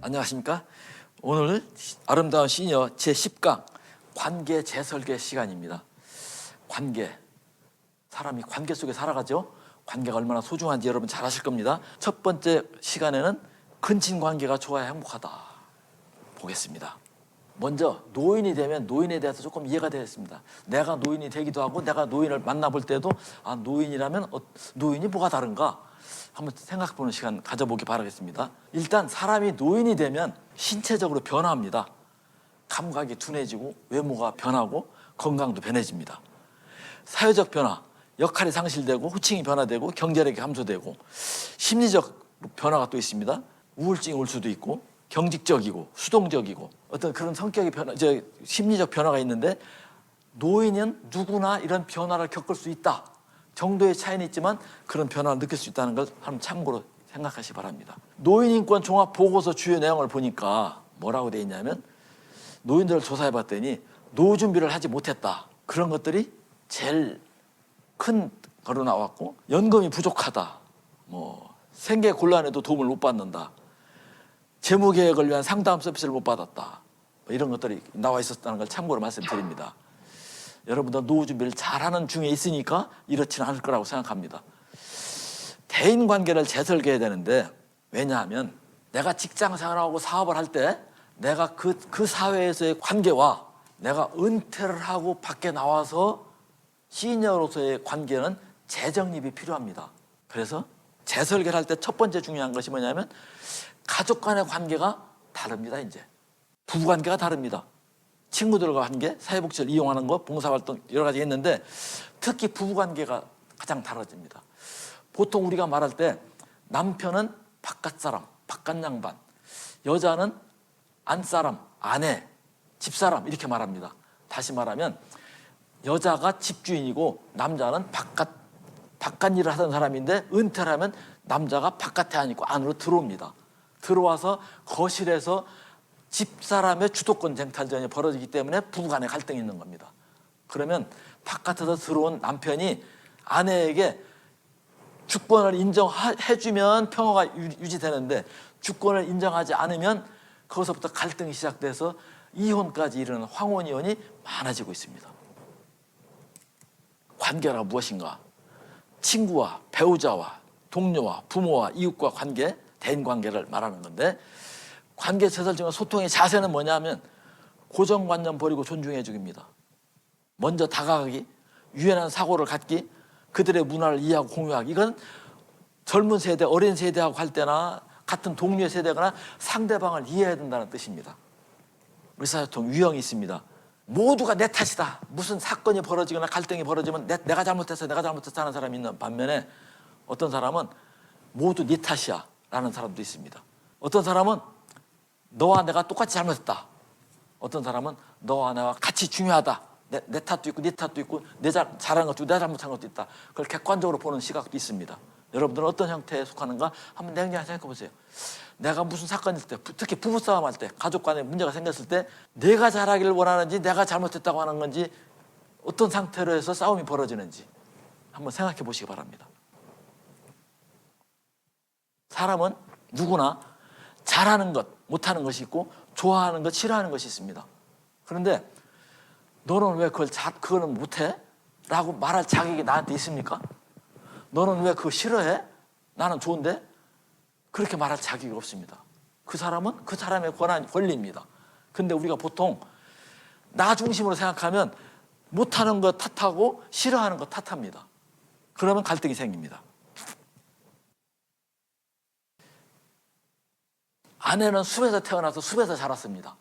안녕하십니까? 오늘 아름다운 시니어 제10강 관계 재설계 시간입니다. 관계, 사람이 관계 속에 살아가죠. 관계가 얼마나 소중한지 여러분 잘 아실 겁니다. 첫 번째 시간에는 근친 관계가 좋아야 행복하다 보겠습니다. 먼저 노인이 되면 노인에 대해서 조금 이해가 되겠습니다. 내가 노인이 되기도 하고 내가 노인을 만나볼 때도 노인이라면 노인이 뭐가 다른가 한번 생각해보는 시간 가져보기 바라겠습니다. 일단 사람이 노인이 되면 신체적으로 변화합니다. 감각이 둔해지고 외모가 변하고 건강도 변해집니다. 사회적 변화, 역할이 상실되고 호칭이 변화되고 경제력이 감소되고 심리적 변화가 또 있습니다. 우울증이 올 수도 있고 경직적이고 수동적이고 어떤 그런 성격의 변화, 심리적 변화가 있는데 노인은 누구나 이런 변화를 겪을 수 있다. 정도의 차이는 있지만 그런 변화를 느낄 수 있다는 걸 한번 참고로 생각하시기 바랍니다. 노인인권 종합 보고서 주요 내용을 보니까 뭐라고 돼 있냐면 노인들을 조사해 봤더니 노후 준비를 하지 못했다. 그런 것들이 제일 큰 거로 나왔고 연금이 부족하다. 생계 곤란에도 도움을 못 받는다. 재무 계획을 위한 상담 서비스를 못 받았다. 이런 것들이 나와 있었다는 걸 참고로 말씀드립니다. 여러분들 노후 준비를 잘하는 중에 있으니까 이렇지는 않을 거라고 생각합니다. 대인관계를 재설계해야 되는데 왜냐하면 내가 직장 생활하고 사업을 할 때 내가 그 사회에서의 관계와 내가 은퇴를 하고 밖에 나와서 시니어로서의 관계는 재정립이 필요합니다. 그래서 재설계를 할 때 첫 번째 중요한 것이 뭐냐면 가족 간의 관계가 다릅니다. 이제 부부관계가 다릅니다. 친구들과 관계, 사회복지를 이용하는 것, 봉사활동 여러 가지 있는데 특히 부부관계가 가장 다뤄집니다. 보통 우리가 말할 때 남편은 바깥 사람, 바깥 양반, 여자는 안사람, 아내, 집사람 이렇게 말합니다. 다시 말하면 여자가 집주인이고 남자는 바깥 일을 하던 사람인데 은퇴를 하면 남자가 바깥에 안 있고 안으로 들어옵니다. 들어와서 거실에서 집사람의 주도권 쟁탈전이 벌어지기 때문에 부부간에 갈등이 있는 겁니다. 그러면 바깥에서 들어온 남편이 아내에게 주권을 인정해주면 평화가 유지되는데 주권을 인정하지 않으면 거기서부터 갈등이 시작돼서 이혼까지 이르는 황혼이혼이 많아지고 있습니다. 관계가 무엇인가? 친구와 배우자와 동료와 부모와 이웃과 관계, 대인관계를 말하는 건데 관계 재설정과 소통의 자세는 뭐냐면 고정관념 버리고 존중해 주기입니다. 먼저 다가가기, 유연한 사고를 갖기, 그들의 문화를 이해하고 공유하기. 이건 젊은 세대, 어린 세대하고 할 때나 같은 동료의 세대거나 상대방을 이해해야 된다는 뜻입니다. 의사소통 유형이 있습니다. 모두가 내 탓이다. 무슨 사건이 벌어지거나 갈등이 벌어지면 내가 잘못했어 하는 사람이 있는 반면에 어떤 사람은 모두 네 탓이야 라는 사람도 있습니다. 어떤 사람은 너와 내가 똑같이 잘못했다. 어떤 사람은 너와 나와 같이 중요하다. 내 탓도 있고 네 탓도 있고 내 잘한 것도 내 잘못한 것도 있다. 그걸 객관적으로 보는 시각도 있습니다. 여러분들은 어떤 형태에 속하는가 한번 냉정하게 생각해 보세요. 내가 무슨 사건이 있을 때, 특히 부부싸움 할 때, 가족 간에 문제가 생겼을 때 내가 잘하기를 원하는지 내가 잘못했다고 하는 건지 어떤 상태로 해서 싸움이 벌어지는지 한번 생각해 보시기 바랍니다. 사람은 누구나 잘하는 것, 못하는 것이 있고 좋아하는 것, 싫어하는 것이 있습니다. 그런데 너는 왜 그거는 못해? 라고 말할 자격이 나한테 있습니까? 너는 왜 그거 싫어해? 나는 좋은데? 그렇게 말할 자격이 없습니다. 그 사람은 그 사람의 권리입니다. 근데 우리가 보통 나 중심으로 생각하면 못하는 거 탓하고 싫어하는 거 탓합니다. 그러면 갈등이 생깁니다. 아내는 숲에서 태어나서 숲에서 자랐습니다.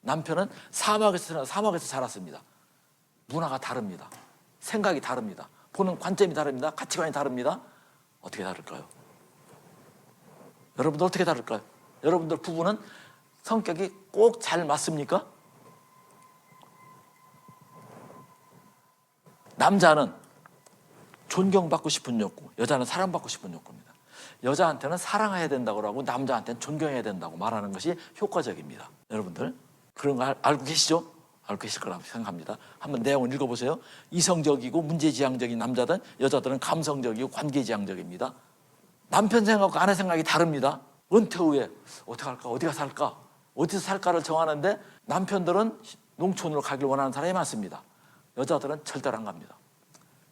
남편은 사막에서 태어나서 사막에서 자랐습니다. 문화가 다릅니다. 생각이 다릅니다. 보는 관점이 다릅니다. 가치관이 다릅니다. 어떻게 다를까요? 여러분들 어떻게 다를까요? 여러분들 부부는 성격이 꼭 잘 맞습니까? 남자는 존경받고 싶은 욕구, 여자는 사랑받고 싶은 욕구입니다. 여자한테는 사랑해야 된다고 하고 남자한테는 존경해야 된다고 말하는 것이 효과적입니다. 여러분들 그런 거 알고 계시죠? 알고 계실 거라고 생각합니다. 한번 내용을 읽어보세요. 이성적이고 문제지향적인 남자든 여자들은 감성적이고 관계지향적입니다. 남편 생각과 아내 생각이 다릅니다. 은퇴 후에 어떻게 할까? 어디가 살까? 어디서 살까를 정하는데 남편들은 농촌으로 가길 원하는 사람이 많습니다. 여자들은 절대로 안 갑니다.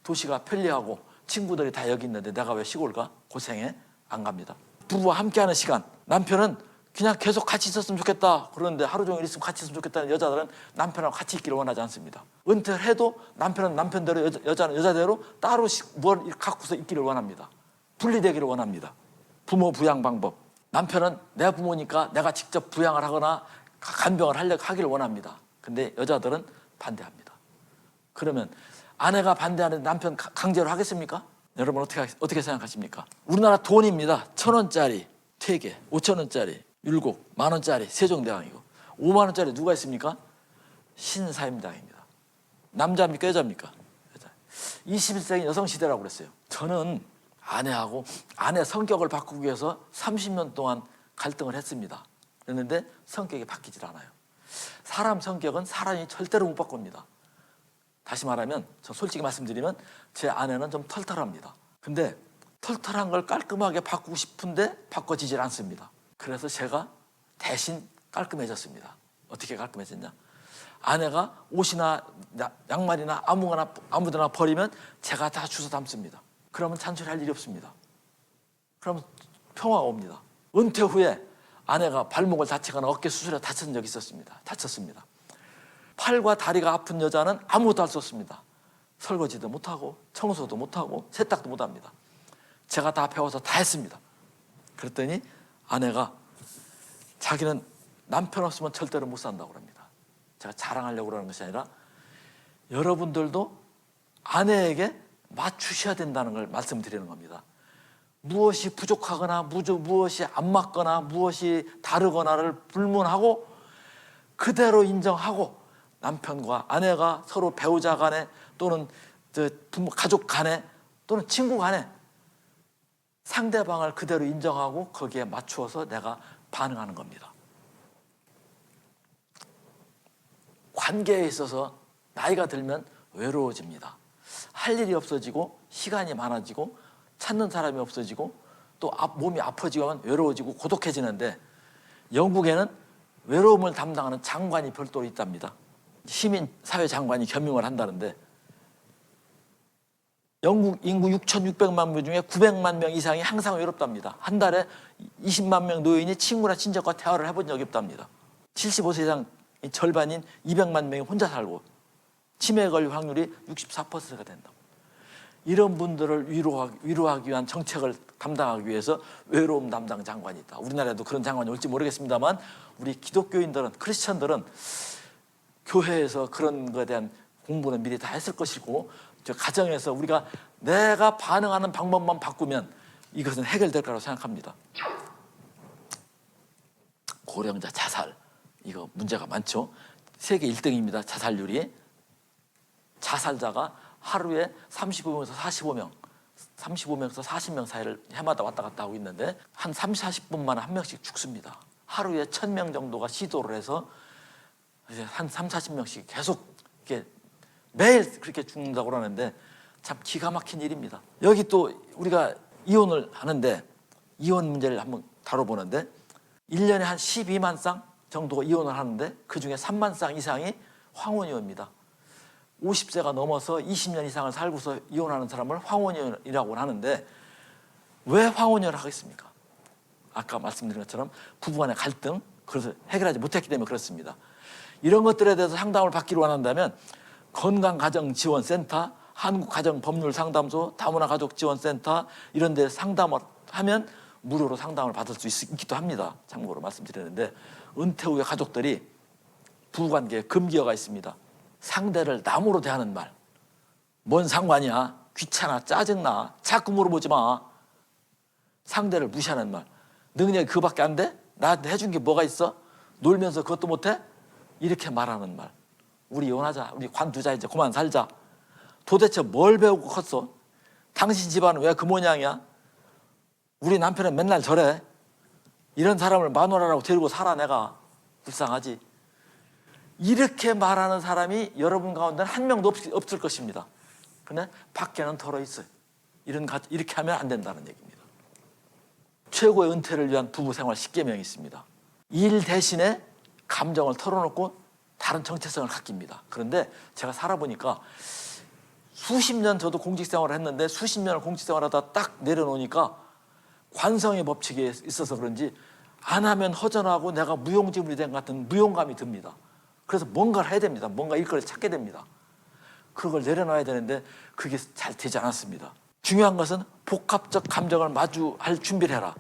도시가 편리하고 친구들이 다 여기 있는데 내가 왜 시골 가? 고생해? 안 갑니다. 부부와 함께하는 시간, 남편은 그냥 계속 같이 있었으면 좋겠다 그러는데 하루 종일 있으면 같이 있으면 좋겠다는 여자들은 남편하고 같이 있기를 원하지 않습니다. 은퇴를 해도 남편은 남편대로 여자는 여자대로 따로 뭘 갖고서 있기를 원합니다. 분리되기를 원합니다. 부모 부양 방법, 남편은 내 부모니까 내가 직접 부양을 하거나 간병을 하기를 원합니다. 근데 여자들은 반대합니다. 그러면 아내가 반대하는데 남편 강제로 하겠습니까? 여러분 어떻게 생각하십니까? 우리나라 돈입니다. 1,000원짜리 3개, 5,000원짜리 율곡, 10,000원짜리 세종대왕이고 50,000원짜리 누가 있습니까? 신사임당입니다. 남자입니까? 여자입니까? 여자. 21세기 여성시대라고 그랬어요. 저는 아내하고 아내 성격을 바꾸기 위해서 30년 동안 갈등을 했습니다. 그랬는데 성격이 바뀌질 않아요. 사람 성격은 사람이 절대로 못 바꿉니다. 다시 말하면 저 솔직히 말씀드리면 제 아내는 좀 털털합니다. 근데 털털한 걸 깔끔하게 바꾸고 싶은데 바꿔지질 않습니다. 그래서 제가 대신 깔끔해졌습니다. 어떻게 깔끔해졌냐? 아내가 옷이나 양말이나 아무데나 버리면 제가 다 주워 담습니다. 그러면 잔소리할 일이 없습니다. 그러면 평화가 옵니다. 은퇴 후에 아내가 발목을 다치거나 어깨 수술에 다친 적이 있었습니다. 다쳤습니다. 팔과 다리가 아픈 여자는 아무것도 할 수 없습니다. 설거지도 못하고 청소도 못하고 세탁도 못합니다. 제가 다 배워서 다 했습니다. 그랬더니 아내가 자기는 남편 없으면 절대로 못 산다고 합니다. 제가 자랑하려고 그러는 것이 아니라 여러분들도 아내에게 맞추셔야 된다는 걸 말씀드리는 겁니다. 무엇이 부족하거나 무엇이 안 맞거나 무엇이 다르거나를 불문하고 그대로 인정하고 남편과 아내가 서로 배우자 간에 또는 부모 가족 간에 또는 친구 간에 상대방을 그대로 인정하고 거기에 맞추어서 내가 반응하는 겁니다. 관계에 있어서 나이가 들면 외로워집니다. 할 일이 없어지고 시간이 많아지고 찾는 사람이 없어지고 또 몸이 아파지고 하면 외로워지고 고독해지는데 영국에는 외로움을 담당하는 장관이 별도로 있답니다. 시민사회장관이 겸임을 한다는데 영국 인구 6,600만 명 중에 900만 명 이상이 항상 외롭답니다. 한 달에 20만 명 노인이 친구나 친척과 대화를 해본 적이 없답니다. 75세 이상 절반인 200만 명이 혼자 살고 치매에 걸릴 확률이 64%가 된다. 이런 분들을 위로하기 위한 정책을 담당하기 위해서 외로움 담당 장관이 있다. 우리나라에도 그런 장관이 올지 모르겠습니다만 우리 기독교인들은 크리스천들은 교회에서 그런 것에 대한 공부는 미리 다 했을 것이고 저 가정에서 우리가 내가 반응하는 방법만 바꾸면 이것은 해결될 거라고 생각합니다. 고령자 자살 이거 문제가 많죠. 세계 1등입니다. 자살률이. 자살자가 하루에 35명에서 45명 35명에서 40명 사이를 해마다 왔다 갔다 하고 있는데 한 30, 40분 만에 한 명씩 죽습니다. 하루에 1,000명 정도가 시도를 해서 이제 한 3, 40명씩 계속 이렇게 매일 그렇게 죽는다고 그러는데 참 기가 막힌 일입니다. 여기 또 우리가 이혼을 하는데 이혼 문제를 한번 다뤄보는데 1년에 한 12만 쌍 정도가 이혼을 하는데 그중에 3만 쌍 이상이 황혼이혼입니다. 50세가 넘어서 20년 이상을 살고서 이혼하는 사람을 황혼이혼이라고 하는데 왜 황혼이혼을 하겠습니까? 아까 말씀드린 것처럼 부부간의 갈등 그래서 해결하지 못했기 때문에 그렇습니다. 이런 것들에 대해서 상담을 받기를 원한다면 건강가정지원센터, 한국가정법률상담소, 다문화가족지원센터 이런 데 상담을 하면 무료로 상담을 받을 수 있기도 합니다. 참고로 말씀드리는데 은퇴 후에 가족들이 부부관계에 금기어가 있습니다. 상대를 남으로 대하는 말. 뭔 상관이야? 귀찮아, 짜증나, 자꾸 물어보지 마. 상대를 무시하는 말. 능력이 그거밖에 안 돼? 나한테 해준 게 뭐가 있어? 놀면서 그것도 못해? 이렇게 말하는 말. 우리 이혼하자. 우리 관두자. 이제 그만 살자. 도대체 뭘 배우고 컸어? 당신 집안은 왜 그 모양이야? 우리 남편은 맨날 저래. 이런 사람을 마누라라고 데리고 살아 내가. 불쌍하지. 이렇게 말하는 사람이 여러분 가운데는 한 명도 없을 것입니다. 근데 밖에는 덜어 있어요. 이렇게 하면 안 된다는 얘기입니다. 최고의 은퇴를 위한 부부 생활 10계명이 있습니다. 일 대신에 감정을 털어놓고 다른 정체성을 갖깁니다. 그런데 제가 살아보니까 수십 년 저도 공직생활을 했는데 수십 년을 공직생활하다 딱 내려놓으니까 관성의 법칙에 있어서 그런지 안 하면 허전하고 내가 무용지물이 된 것 같은 무용감이 듭니다. 그래서 뭔가를 해야 됩니다. 뭔가 일거리를 찾게 됩니다. 그걸 내려놔야 되는데 그게 잘 되지 않았습니다. 중요한 것은 복합적 감정을 마주할 준비를 해라.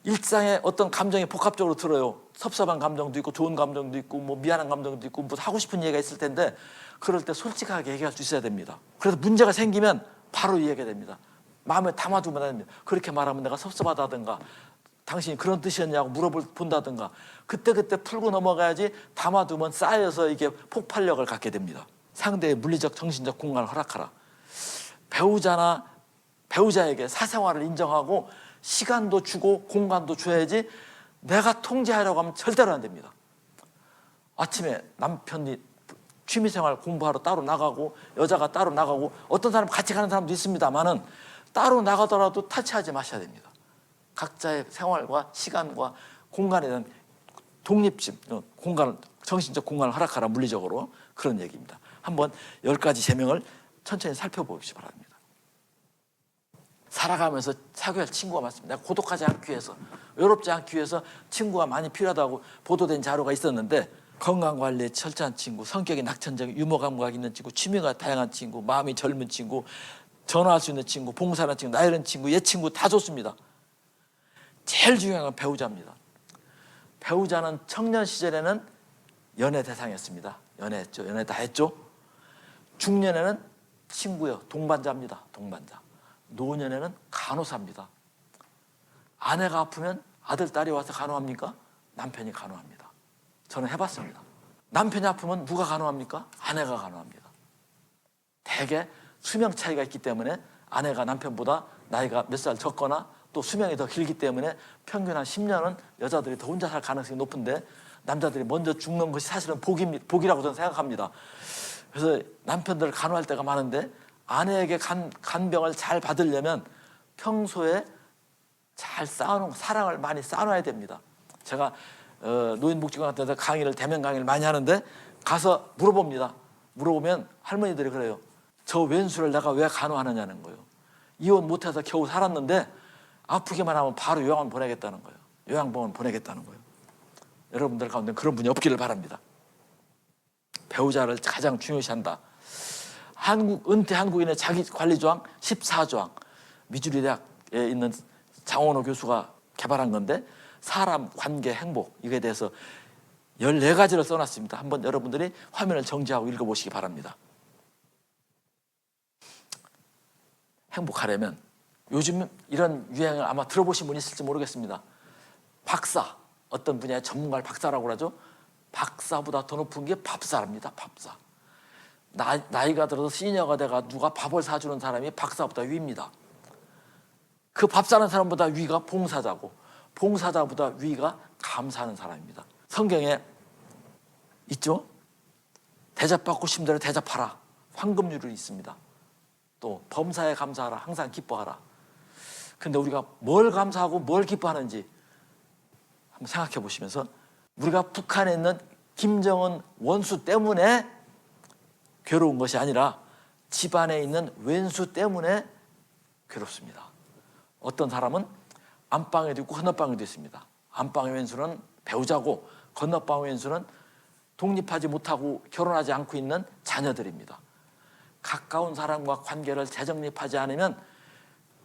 일상에 어떤 감정이 복합적으로 들어요. 섭섭한 감정도 있고 좋은 감정도 있고 뭐 미안한 감정도 있고 뭐 하고 싶은 얘기가 있을 텐데 그럴 때 솔직하게 얘기할 수 있어야 됩니다. 그래서 문제가 생기면 바로 얘기해야 됩니다. 마음에 담아두면 안 됩니다. 그렇게 말하면 내가 섭섭하다든가 당신이 그런 뜻이었냐고 물어본다든가 그때그때 풀고 넘어가야지 담아두면 쌓여서 이게 폭발력을 갖게 됩니다. 상대의 물리적 정신적 공간을 허락하라. 배우자에게 사생활을 인정하고 시간도 주고 공간도 줘야지 내가 통제하려고 하면 절대로 안 됩니다. 아침에 남편이 취미생활 공부하러 따로 나가고 여자가 따로 나가고 어떤 사람 같이 가는 사람도 있습니다만은 따로 나가더라도 타치하지 마셔야 됩니다. 각자의 생활과 시간과 공간에 대한 독립심, 공간을, 정신적 공간을 허락하라. 물리적으로 그런 얘기입니다. 한번 10가지 제명을 천천히 살펴보시기 바랍니다. 살아가면서 사귀어야 할 친구가 많습니다. 내가 고독하지 않기 위해서, 외롭지 않기 위해서 친구가 많이 필요하다고 보도된 자료가 있었는데 건강관리에 철저한 친구, 성격이 낙천적, 유머 감각 있는 친구, 취미가 다양한 친구, 마음이 젊은 친구, 전화할 수 있는 친구, 봉사하는 친구, 나이 든 친구, 옛 친구 다 좋습니다. 제일 중요한 건 배우자입니다. 배우자는 청년 시절에는 연애 대상이었습니다. 연애했죠. 연애 다 했죠. 중년에는 친구요. 동반자입니다. 동반자. 노년에는 간호사입니다. 아내가 아프면 아들, 딸이 와서 간호합니까? 남편이 간호합니다. 저는 해봤습니다. 남편이 아프면 누가 간호합니까? 아내가 간호합니다. 대개 수명 차이가 있기 때문에 아내가 남편보다 나이가 몇 살 적거나 또 수명이 더 길기 때문에 평균 한 10년은 여자들이 더 혼자 살 가능성이 높은데 남자들이 먼저 죽는 것이 사실은 복이라고 저는 생각합니다. 그래서 남편들을 간호할 때가 많은데 아내에게 간병을 잘 받으려면 평소에 잘 쌓아놓은 사랑을 많이 쌓아놔야 됩니다. 제가 노인복지관 같은 데서 대면 강의를 많이 하는데 가서 물어봅니다. 물어보면 할머니들이 그래요. 저 왼수를 내가 왜 간호하느냐는 거예요. 이혼 못해서 겨우 살았는데 아프기만 하면 바로 요양원 보내겠다는 거예요. 요양병원 보내겠다는 거예요. 여러분들 가운데 그런 분이 없기를 바랍니다. 배우자를 가장 중요시한다. 은퇴 한국인의 자기관리조항 14조항 미주리 대학에 있는 장원호 교수가 개발한 건데 사람, 관계, 행복 이거에 대해서 14가지를 써놨습니다. 한번 여러분들이 화면을 정지하고 읽어보시기 바랍니다. 행복하려면 요즘 이런 유행을 아마 들어보신 분이 있을지 모르겠습니다. 박사, 어떤 분야의 전문가를 박사라고 그러죠. 박사보다 더 높은 게 밥사랍니다. 밥사. 나이가 들어서 시니어가 돼가 누가 밥을 사주는 사람이 박사보다 위입니다. 그 밥 사는 사람보다 위가 봉사자고 봉사자보다 위가 감사하는 사람입니다. 성경에 있죠. 대접받고 싶은 대로 대접하라. 황금률이 있습니다. 또 범사에 감사하라. 항상 기뻐하라. 근데 우리가 뭘 감사하고 뭘 기뻐하는지 한번 생각해 보시면서 우리가 북한에 있는 김정은 원수 때문에 괴로운 것이 아니라 집안에 있는 왼수 때문에 괴롭습니다. 어떤 사람은 안방에도 있고 건너방에도 있습니다. 안방의 왼수는 배우자고 건너방의 왼수는 독립하지 못하고 결혼하지 않고 있는 자녀들입니다. 가까운 사람과 관계를 재정립하지 않으면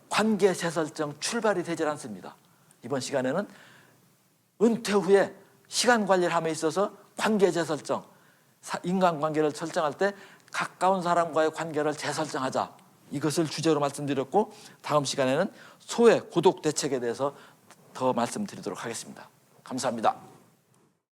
관계 재설정 출발이 되질 않습니다. 이번 시간에는 은퇴 후에 시간 관리를 함에 있어서 관계 재설정, 인간관계를 설정할 때 가까운 사람과의 관계를 재설정하자. 이것을 주제로 말씀드렸고 다음 시간에는 소외, 고독 대책에 대해서 더 말씀드리도록 하겠습니다. 감사합니다.